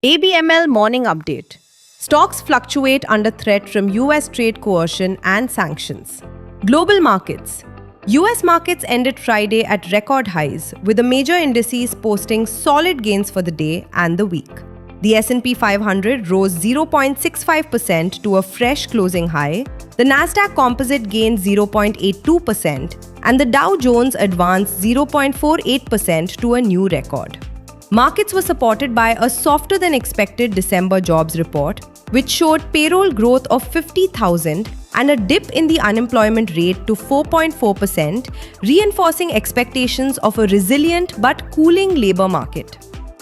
ABML morning update. Stocks fluctuate under threat from US trade coercion and sanctions. Global markets. US markets ended Friday at record highs, with the major indices posting solid gains for the day and the week. The S&P 500 rose 0.65% to a fresh closing high. The Nasdaq Composite gained 0.82%, and the Dow Jones advanced 0.48% to a new record. Markets were supported by a softer than expected December jobs report, which showed payroll growth of 50,000 and a dip in the unemployment rate to 4.4%, reinforcing expectations of a resilient but cooling labor market.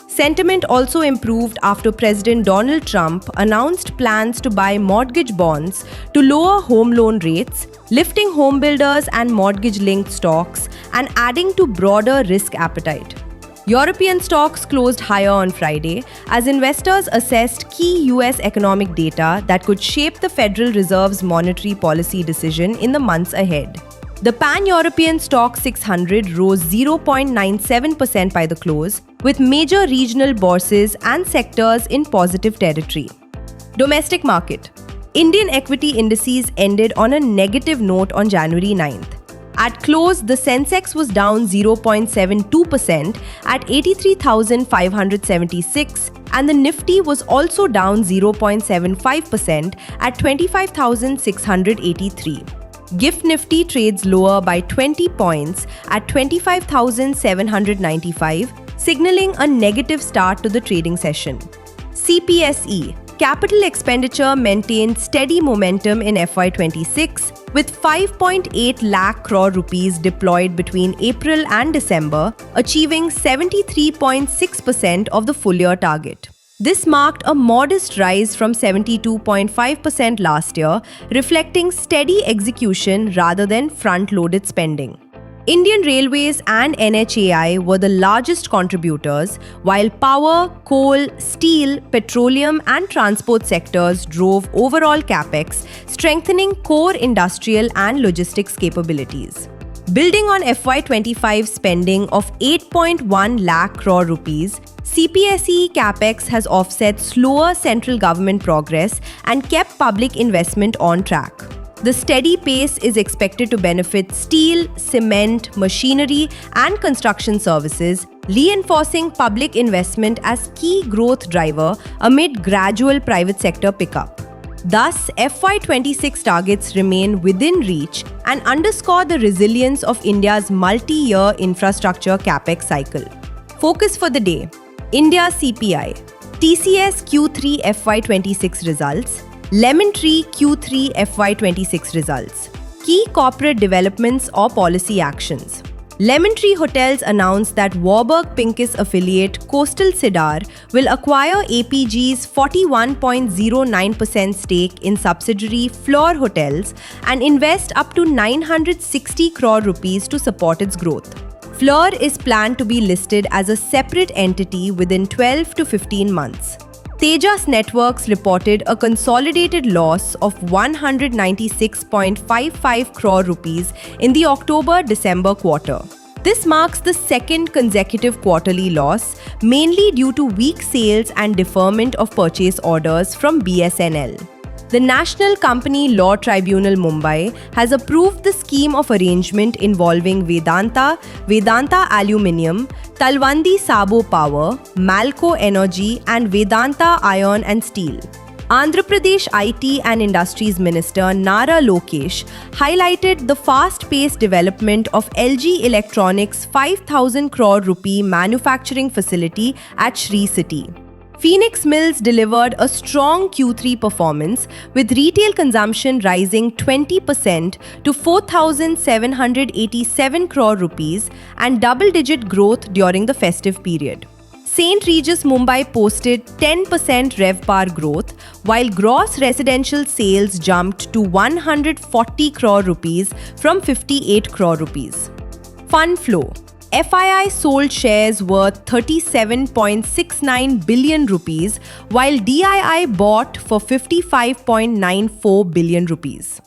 Sentiment also improved after President Donald Trump announced plans to buy mortgage bonds to lower home loan rates, lifting home builders and mortgage-linked stocks and adding to broader risk appetite. European stocks closed higher on Friday as investors assessed key US economic data that could shape the Federal Reserve's monetary policy decision in the months ahead. The Pan-European Stoxx 600 rose 0.97% by the close, with major regional bourses and sectors in positive territory. Domestic market. Indian equity indices ended on a negative note on January 9th. At close, the Sensex was down 0.72% at 83,576, and the Nifty was also down 0.75% at 25,683. GIFT Nifty trades lower by 20 points at 25,795, signaling a negative start to the trading session. CPSE. Capital expenditure maintained steady momentum in FY26, with 5.8 lakh crore rupees deployed between April and December, achieving 73.6% of the full-year target. This marked a modest rise from 72.5% last year, reflecting steady execution rather than front-loaded spending. Indian Railways and NHAI were the largest contributors, while power, coal, steel, petroleum and transport sectors drove overall capex, strengthening core industrial and logistics capabilities. Building on FY25 spending of 8.1 lakh crore rupees, CPSE capex has offset slower central government progress and kept public investment on track. The steady pace is expected to benefit steel, cement, machinery, and construction services, reinforcing public investment as key growth driver amid gradual private sector pickup. Thus, FY26 targets remain within reach and underscore the resilience of India's multi-year infrastructure capex cycle. Focus for the day: India CPI, TCS Q3 FY26 results, Lemon Tree Q3 FY26 results. Key corporate developments or policy actions. Lemon Tree Hotels announced that Warburg Pincus affiliate Coastal Cedar will acquire APG's 41.09% stake in subsidiary Fleur Hotels and invest up to 960 crore rupees to support its growth. Fleur is planned to be listed as a separate entity within 12 to 15 months. Tejas Networks reported a consolidated loss of 196.55 crore rupees in the October-December quarter. This marks the second consecutive quarterly loss, mainly due to weak sales and deferment of purchase orders from BSNL. The National Company Law Tribunal Mumbai has approved the scheme of arrangement involving Vedanta, Vedanta Aluminium, Talwandi Sabo Power, Malco Energy and Vedanta Iron and Steel. Andhra Pradesh IT and Industries Minister Nara Lokesh highlighted the fast-paced development of LG Electronics' 5,000 crore rupee manufacturing facility at Sri City. Phoenix Mills delivered a strong Q3 performance, with retail consumption rising 20% to 4,787 crore rupees and double-digit growth during the festive period. St. Regis Mumbai posted 10% RevPAR growth, while gross residential sales jumped to 140 crore rupees from 58 crore rupees. Fund flow. FII sold shares worth 37.69 billion rupees, while DII bought for 55.94 billion rupees.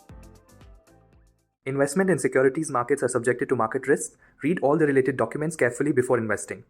Investment in securities markets are subjected to market risks. Read all the related documents carefully before investing.